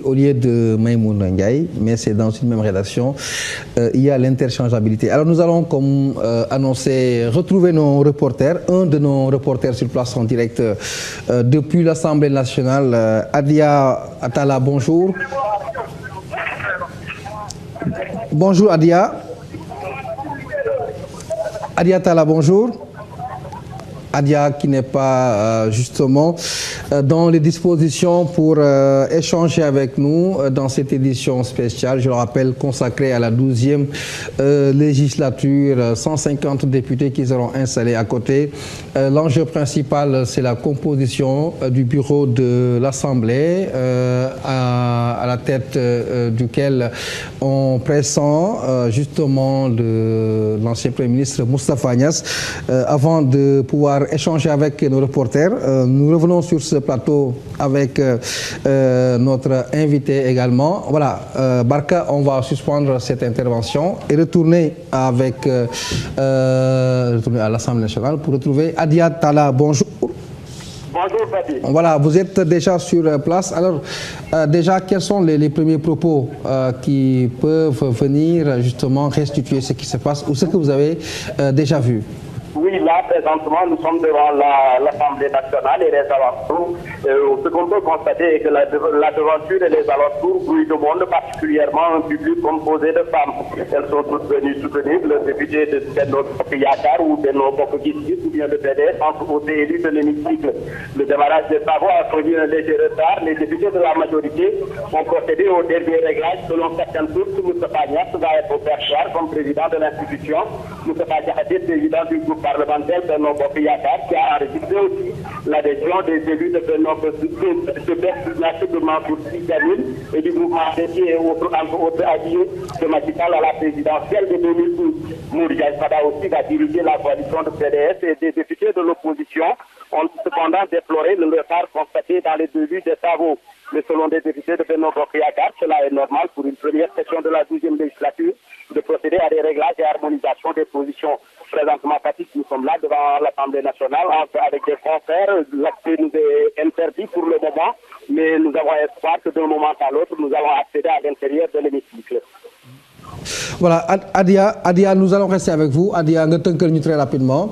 Au lieu de Maïmouna Ndiaye, mais c'est dans une même rédaction, il y a l'interchangeabilité. Alors nous allons, comme annoncé, retrouver nos reporters, un de nos reporters sur place en direct depuis l'Assemblée nationale, Adia Atala, bonjour. Bonjour Adia. Adia Atala, bonjour. Adia qui n'est pas justement dans les dispositions pour échanger avec nous dans cette édition spéciale, je le rappelle, consacrée à la 12e législature, 150 députés qui seront installés à côté. L'enjeu principal, c'est la composition du bureau de l'Assemblée, à la tête duquel on pressent justement l'ancien Premier ministre Moustapha Niasse. Avant de pouvoir échanger avec nos reporters, nous revenons sur ce plateau avec notre invité également. Voilà, Barka, on va suspendre cette intervention et retourner à l'Assemblée nationale pour retrouver Adia Tala. Bonjour. Bonjour, Fadi. Voilà, vous êtes déjà sur place. Alors, déjà, quels sont les premiers propos qui peuvent venir justement restituer ce qui se passe ou ce que vous avez déjà vu? Oui, là, présentement, nous sommes devant l'Assemblée nationale et les alentours. Ce qu'on peut constater est que la devanture et les alentours brouillent de monde, particulièrement un public composé de femmes. Elles sont toutes venues soutenir le député de Benno Bokk Yakaar ou Benno Bokk Gis-Gis ou bien de PDS entre aux élus de l'hémicycle. Le démarrage des travaux a produit un léger retard. Les députés de la majorité ont procédé au dernier réglage. Selon certaines sources, Moustapha Niasse va être au perchoir comme président de l'institution. Moustapha Diakhaté, président du groupe parlementaire Benno Bokk Yakaar, qui a enregistré aussi l'adhésion des élus de Benno Bokk de Mansour Sy Djamil et du mouvement dédié et entre autres alliés de Macky Sall à la présidentielle de 2012. Mouriaï Fada aussi va diriger la coalition de PDS et des députés de l'opposition ont cependant déploré le retard constaté dans les débuts des travaux. Mais selon des députés de Benno Bokk Yakaar, cela est normal pour une première session de la 12e législature de procéder à des réglages et harmonisation des positions. Présentement, Patrick, nous sommes là devant l'Assemblée nationale avec des confrères. L'accès nous est interdit pour le moment, mais nous avons espoir que d'un moment à l'autre, nous allons accéder à l'intérieur de l'hémicycle. Voilà, Adia, nous allons rester avec vous. Adia, nga tënkal ñu très rapidement.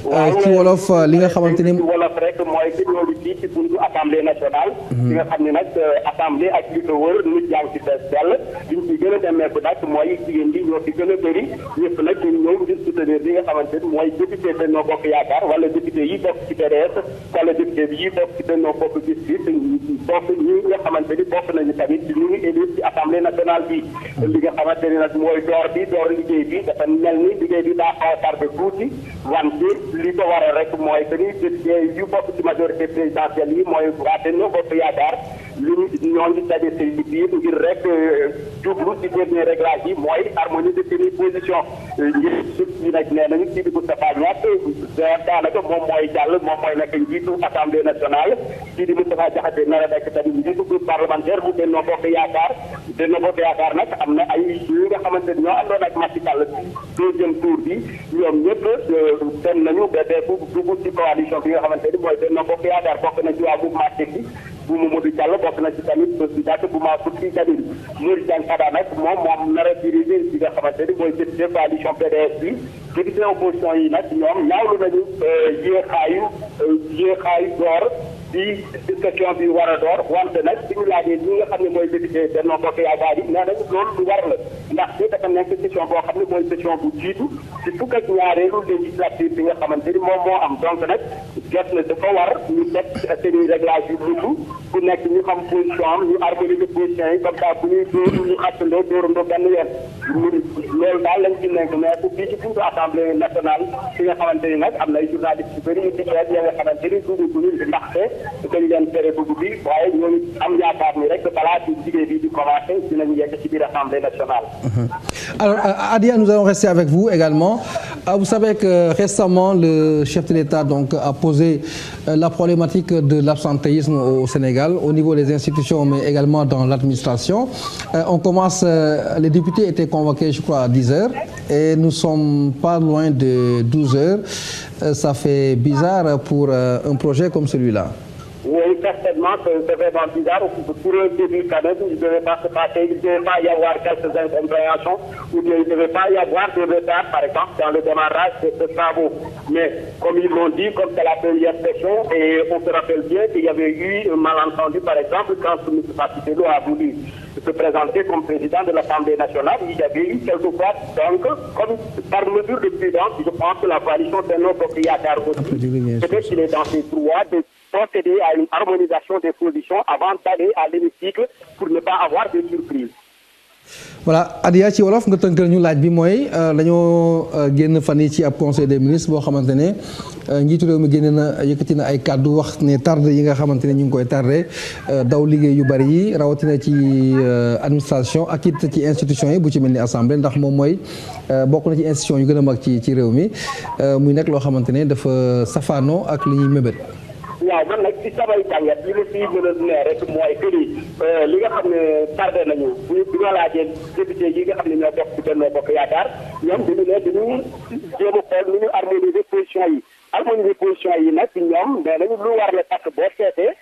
ci wolof li nga xamante ni. ci wolof rek mooy ci loolu fii ci buntu assemblée nationale. li nga xam ne nag assemblée ak li ko wër nit yaa ngi ci fees dell. li ñu ci gën a demmeeku nag mooy jigéen ñi ñoo fi gën a bëri ñëpp nag ñu ñëw ngir soutenir li nga xamante ni mooy député Benno Bokk Yakaar wala député yi bokk ci PDS wala député yi bokk ci Benno Bokk Gis-Gis bokk ñi nga xamante ni bokk nañu tamit ci ñu ngi élu ci assemblée nationale bi. li nga xamante ni nag mooy door liggéey bi dafa mel ni liggéey bi daa xaw a tardé tuuti wante li ko waral rek mooy que ni député yu bokk ci majorité présidentielle yi mooy waa Benno Bokk Yakaar ñoo ngi daje seen biir ngir rek jublu ci dernier réglage yi mooy harmoniser seen position ngir suuf si nag nee nañu kii di Moustapha Niasse daanaka moom mooy jàll moom mooy nekk njiitu assemblée nationale kii di Moustapha Diakhaté nar a nekk tamit njiitu groupe parlementaire bu Benno Bokk Yakaar. Benno Bokk Yakaar nag am na ay yi nga xamante ni ñoo àndoon ak Macky Sall deuxième tour bi ñoom ñëpp dem nañu ba dugg ci coalition bi nga xamante ni mooy Benno Bokk Yakaar bokk na ci waa mouvement Tekki bu Mamadou Diallo bokk na ci tamit candidat bu Mansour Sy Djamil Mouriaï Fada nag moom nar a diriger ci nga xamante ni mooy député coalition PDS bi député opposition yi nag ñoom ñaawlu nañu yéexaayu door bi discussion bi war a door wante nag bi ñu laajee ñi nga xam ne mooy député Benno Bokk Yakaar yi nee nañu loolu lu war la ndax bi dafa nekk session boo xam ne mooy session bu jiitu ci fukk ak ñaareelu législature bi nga xamante ni moom moo am donc nag jot na dafa war ñu teg seen réglage yu mutu ku nekk ñu xam position am ñu harmoniser position yi comme ça bu ñuy dóor ñu xàttandoo dóorandoo benn yoon loolu daal lañ ci nekk mais bu fii ci buntu assemblée nationale fi nga xamante ni nag am na ay journalistes yu bëri yu ci xeet ya nga xamante ni dugguñu ndaxte dañu leen tere dugg bi waaye ñooñu am yaakaar ni rek balaa ci liggéey bi di commencé dinañu yegg ci biir assemblée nationale. Alors Adia, nous allons rester avec vous également. Vous savez que récemment le chef de l'État donc a posé la problématique de l'absentéisme au Sénégal au niveau des institutions mais également dans l'administration. On commence, les députés étaient convoqués je crois à 10 heures et nous sommes pas loin de 12 heures. Ça fait bizarre pour un projet comme celui-là. Oui, certainement que c'est vraiment bizarre. Pour un début quand même, il ne devait pas se passer, il ne devait pas y avoir quelques incompréhensions, ou bien il ne devait pas y avoir de retard, par exemple, dans le démarrage de ce travaux. Mais comme ils l'ont dit, comme c'est la première session, et on se rappelle bien qu'il y avait eu un malentendu, par exemple, quand M. Papicello a voulu se présenter comme président de l'Assemblée nationale, il y avait eu quelquefois, donc, comme par mesure de prudence, je pense que la coalition Benno Bokk Yakaar aussi, peut-être qu'il est dans ses droits de procéder à une harmonisation des positions avant d'aller à l'hémicycle pour ne pas avoir de surprise. voilà Adia ci wolof nga tënkal ñu laaj bi mooy dañoo génn fan yi ci ab conseil des ministres boo xamante ne njiitu réew mi génne na yëkkati na ay kàddu wax ne tardé yi nga xamante ne ñu ngi koy tardé daw liggéey yu bari yi rawatina ci administration ak it ci institution yi bu ci mel ni assemblée ndax moom mooy bokk na ci institution yu gën a mag ci réew mi muy nekk loo xamante ne dafa safaanoo ak li ñuy mébét. waaw man nag ci samay jàngat li ma fii mën a ne rek mooy que ni li nga xam ne tardé nañu bu ñu laajee député yi nga xam ne ñoo bokk ci Benno Bokk Yaakaar ñoom dañu ne dañu jéem a xool nu ñu harmoniser position yi harmoniser position yi nag ñoom nee nañu lu war la parce que boo seetee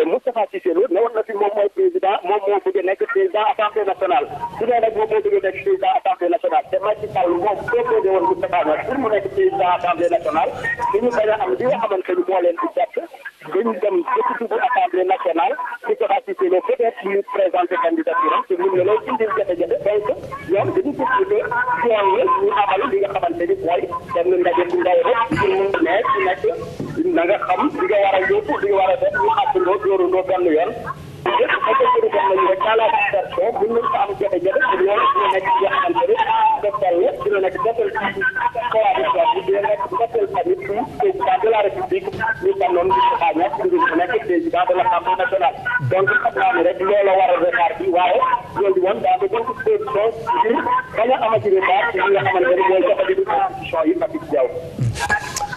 Moustapha Cissé Lo ne woon na fi moom mooy président moom moo bëgg a nekk président assemblée nationale su ne nag moom moo bëgg a nekk président assemblée nationale te Macky Sall moom proposé woon Moustapha Niasse pour mu nekk président assemblée nationale dañu bañ a am li nga xamante ni moo leen di jàpp dañu dem député bu assemblée nationale Moustapha Cissé Lo peut-être ñu présenté candidature am te mun na leen indil jafe-jafe donc ñoom dañu décidé yoon la ñu amal li nga xamante ni mooy benn ndaje bu ndaw rek pour mun ne ci nekk na nga xam li nga war a yóbbu li nga war a def ñu àttandoo dóorandoo benn yoon lépp ba ko jëri dem nañu rek dans la dispersion buñ mën ko am jafe-jafe te loolu dina nekk li nga xamante ni defal la dina nekk defal ci coalition bi dina nekk defal tamit ci président de la république ñu tànnoon di xaañaat ngir mu nekk président de l'Assemblée nationale donc xam naa ne rek loolu la war a retard bi waaye loolu di woon daa de bonne disposition ngir bañ a amati retard ci li nga xamante ni mooy jafe-jafe constitution yi Pape Diaw.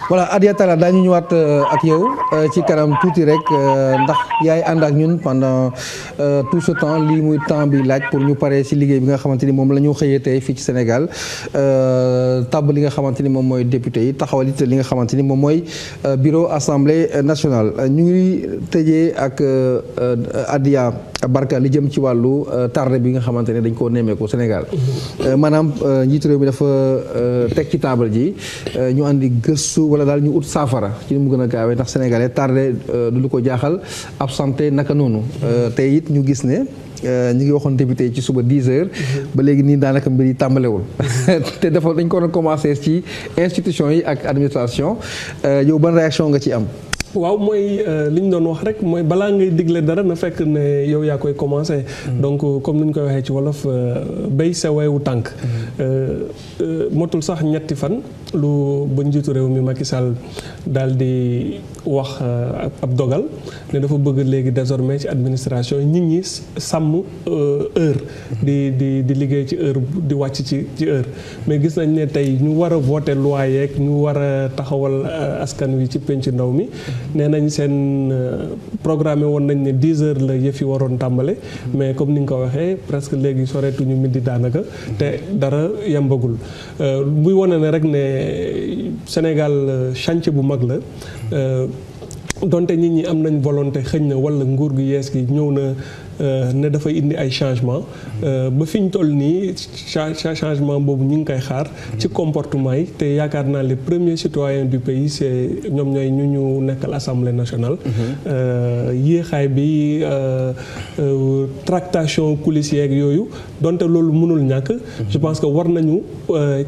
voilà Adia Talla daañu ñëwaat ak yow ci kanam tuuti rek ndax yaay ànd ak ñun pendant tout ce temps lii muy temps bi laaj pour ñu paree ci liggéey bi nga xamante ni moom la ñu xëyee tey fii ci Sénégal tabb li nga xamante ni moom mooy député yi taxawal it li nga xamante ni moom mooy bureau assemblée nationale ñu ngi tëjee ak Adia Barka li jëm ci wàllu tardé bi nga xamante ne dañ koo nemmeeku Sénégal maanaam njiitu réew mi dafa teg ci table ji ñu andi gëstu wala daal ñu ut saafara ci ni mu gën a gaawee ndax sénégalais tardé du lu ko jaaxal absenté naka noonu te it ñu gis ne ñu ngi waxoon député yi ci suba 10 heures ba léegi nii daanaka mbir yi tàmbalewul te dafa dañ ko doon commencé ci institution yi ak administration yow ban réaction nga ci am. waaw mooy li ñu doon wax rek mooy balaa ngay digle dara na fekk ne yow yaa koy commencé. donc comme ni ñu koy waxee ci wolof béy sa weewu tànk. motul sax ñetti fan lu ba njiitu réew mi Macky Sall daal di wax ab dogal ne dafa bëgg léegi désormais ci administration nit ñi sàmm heure. di liggéey ci heure di wàcc ci heure mais gis nañ ne tey ñu war a voter loi yeeg ñu war a taxawal askan wi ci penc ndaw mi. nee nañ seen programme woon nañ ne 10 heures la yëf yi waroon tàmbale mais comme ni nga ko waxee presque léegi soreetuñu midi daanaka te dara yembagul muy wane ne rek ne Sénégal chantier bu mag la donte nit ñi am nañ volonté xëñ na wala nguur gu yees gi ñëw na ne dafay indi ay changement ba fi ñu toll nii changement boobu ñu ngi koy xaar ci comportement yi te yaakaar naa les premiers citoyens du pays c'est ñoom ñooy ñu nekkal assemblée nationale yéexaay bi tractation coulisses yeeg yooyu donte loolu mënul ñàkk je pense que war nañu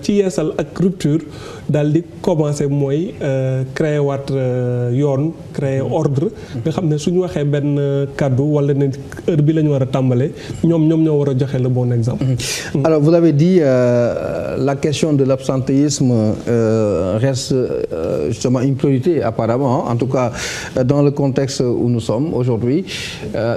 ci yeesal ak rupture daal di commencer mooy créer waat yoon créer ordre nga xam ne suñu waxee benn kàddu wala ne heure bi la ñu war a tàmbalee ñoom ñoo war a joxe le bon exemple. Alors vous avez dit la question de l'absentéisme reste justement une priorité apparemment en tout cas dans le contexte où nous sommes aujourd'hui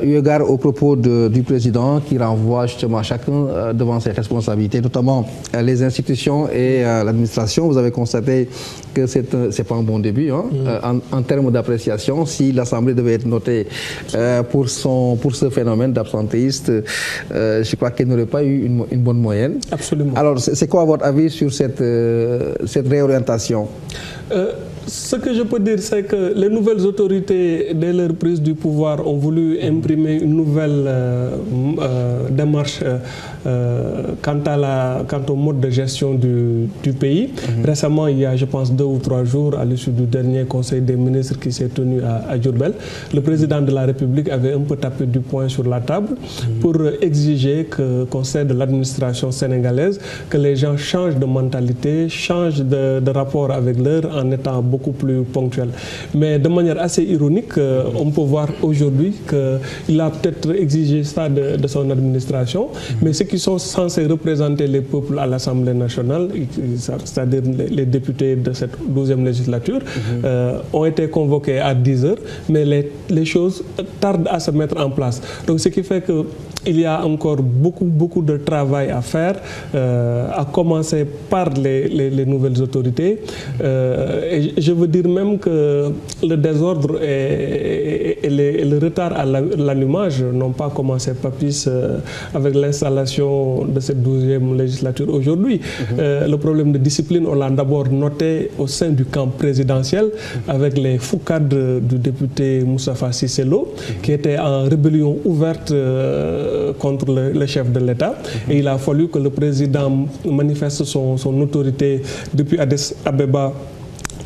eu égard aux propos du président qui renvoie justement chacun devant ses responsabilités notamment les institutions et l'administration. Vous avez constaté que c'est pas un bon début en termes d'appréciation. Si l'Assemblée devait être notée pour ce phénomène d'absentéiste, je crois qu'elle n'aurait pas eu une bonne moyenne. Absolument. Alors c'est quoi votre avis sur cette réorientation? Ce que je peux dire, c'est que les nouvelles autorités, dès leur prise du pouvoir, ont voulu imprimer une nouvelle démarche quant au mode de gestion du pays. Récemment, il y a, je pense, 2 ou 3 jours, à l'issue du dernier Conseil des ministres qui s'est tenu à Diourbel, le président de la République avait un peu tapé du poing sur la table pour exiger qu'on cède de l'administration sénégalaise, que les gens changent de mentalité, changent de rapport avec l'heure en étant beaucoup plus ponctuel. Mais de manière assez ironique, on peut voir aujourd'hui qu'il a peut-être exigé ça de son administration, mais ceux qui sont censés représenter les peuples à l'Assemblée nationale, c'est-à-dire les députés de cette 12e législature, ont été convoqués à 10 heures, mais les choses tardent à se mettre en place. Donc ce qui fait qu'il y a encore beaucoup de travail à faire, à commencer par les nouvelles autorités. Et je veux dire même que le désordre et le retard à l'allumage n'ont pas commencé papis avec l'installation de cette 12e législature aujourd'hui. Le problème de discipline, on l'a d'abord noté au sein du camp présidentiel avec les foucades du député Moustapha Cissé Lo, qui était en rébellion ouverte contre le chef de l'État. Et il a fallu que le président manifeste son autorité depuis Addis Abeba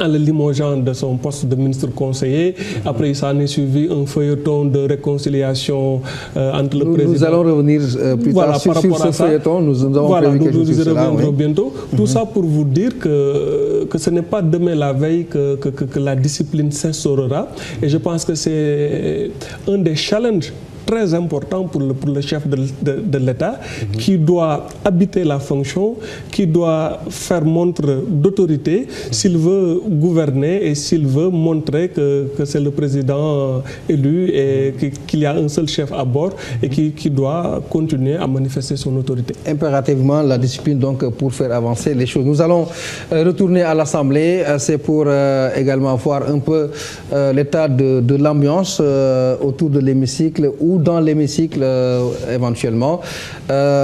en le limogeant de son poste de ministre conseiller. Après, il s'en est suivi un feuilleton de réconciliation entre le président... Nous allons revenir plus tard sur ce feuilleton. Nous avons prévu quelque chose sur cela. Nous bientôt. Tout ça pour vous dire que ce n'est pas demain la veille que la discipline s'instaurera. Et je pense que c'est un des challenges très important pour le chef de l'État, qui doit habiter la fonction, qui doit faire montre d'autorité s'il veut gouverner et s'il veut montrer que c'est le président élu et qu'il y a un seul chef à bord et qui doit continuer à manifester son autorité. Impérativement, la discipline donc pour faire avancer les choses. Nous allons retourner à l'Assemblée. C'est pour également voir un peu l'état de l'ambiance autour de l'hémicycle ou dans l'hémicycle éventuellement.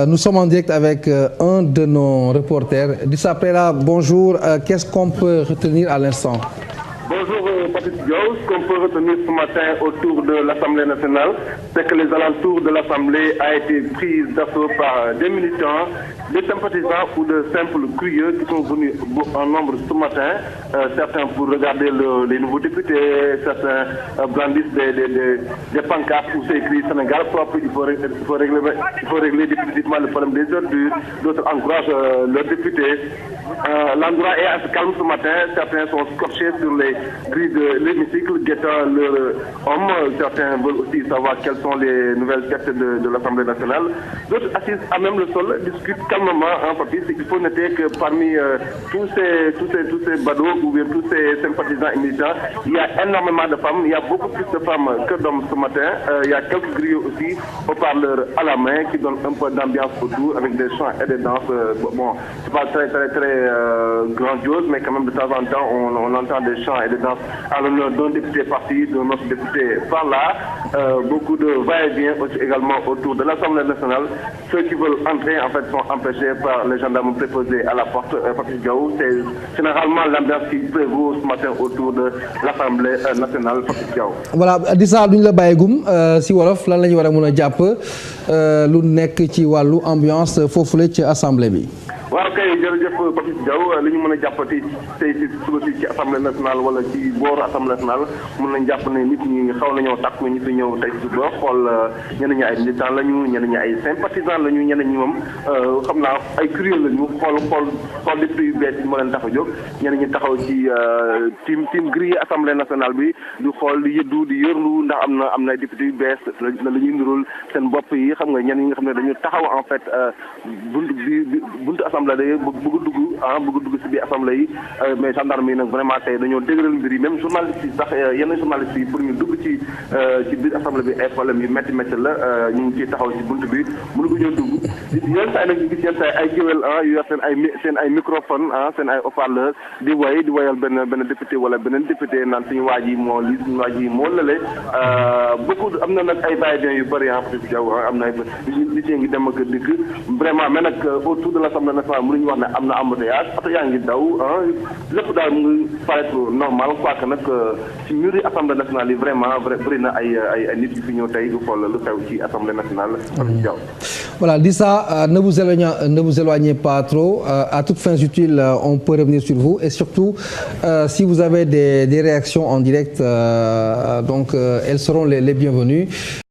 Nous sommes en direct avec un de nos reporters. Dissa Prera, bonjour. Qu'est-ce qu'on peut retenir à l'instant? Bonjour Patrice Diaw. Ce qu'on peut retenir ce matin autour de l'Assemblée nationale, c'est que les alentours de l'Assemblée a été prise d'assaut par des militants, des sympathisants ou de simples curieux qui sont venus en nombre ce matin. Certains pour regarder les nouveaux députés, certains brandissent des pancartes où c'est écrit Sénégal propre, il faut régler définitivement le problème des ordures. D'autres encouragent leurs députés. L'endroit est assez calme ce matin. Certains sont scotchés sur les grilles de l'hémicycle, guettant leur homme. Certains veulent aussi savoir quelles sont les nouvelles têtes de l'Assemblée nationale. D'autres assises à même le sol discutent calmement en papier. Il faut noter que parmi tous ces badauds ou bien tous ces sympathisants et militants, il y a énormément de femmes. Il y a beaucoup plus de femmes que d'hommes ce matin. Il y a quelques griots aussi au parleur à la main qui donnent un peu d'ambiance autour avec des chants et des danses. Bon, c'est pas très grandiose, mais quand même de temps en temps on entend des chants et des danses à l'honneur d'un député par-ci, d'un autre député par-là. Beaucoup de va-et-vient aussi également autour de l'Assemblée nationale. Ceux qui veulent entrer en fait sont empêchés par les gendarmes préposés à la porte. Patrice Diaw, c'est généralement l'ambiance qui prévaut ce matin autour de l'Assemblée nationale. Patrice Diaw. Voilà, Dissa duñ la bàyyigum si wolof lan la ñu war a mën a jàpp lu nekk ci wàllu ambiance foofule ci assemblée bi. waaw kay jërëjëf Patrice Diaw li ñu mën a jàppati tey si suba si ci assemblée nationale wala ci booru assemblée nationale mën nañ jàpp ne nit ñi xaw nañoo takku ñi fi ñëw tey si suba xool ñenn ñi ay militants lañu ñenn ñi ay sympathisants lañu ñenn ñi moom xam naa ay curieux lañu xool député yu bees yi moo leen tax a jóg ñenn ñi taxaw ci team grille assemblée nationale bi di xool di yëddu di yërlu ndax am na ay député yu bees la ñuy nirul seen bopp yi xam nga ñenn ñi nga xam ne dañu taxaw en fait buntu assemblée day bëgg dugg si biir assemblée yi mais gendarme yi nag vraiment tey dañoo dëgëral mbir yi même journalistes yi sax yenn journalistes yi pour ñu dugg ci biir assemblée bi ay problème yu métti la ñu ngi ciy taxaw ci bunt bi mënu ko ñoo dugg yenn saa yi nag ñu gis yenn saa yi ay géwél yu yor seen ay microphone seen ay haut-parleur di wayal benn député wala beneen député naan suñu waaj yi moo lii suñu waaj yi moo lale beaucoup am na nag ay va-et-vient yu bëri Patrice Diaw am na nit ñi ngi dem ak dikk vraiment mais nag autour de l'Assemblée nationale mënuñu wax ne am na embouteillage oto yaa ngi daw lépp daal mu ngi paraître normal quoi que nag ci muru assemblée nationale yi vraiment bëri na ay nit yu fi ñëw tey du xool lu xew ci assemblée nationale. Voilà, dis ça, ne vous éloignez pas trop. À toutes fins utiles, on peut revenir sur vous et surtout si vous avez des réactions en direct, donc elles seront les bienvenues.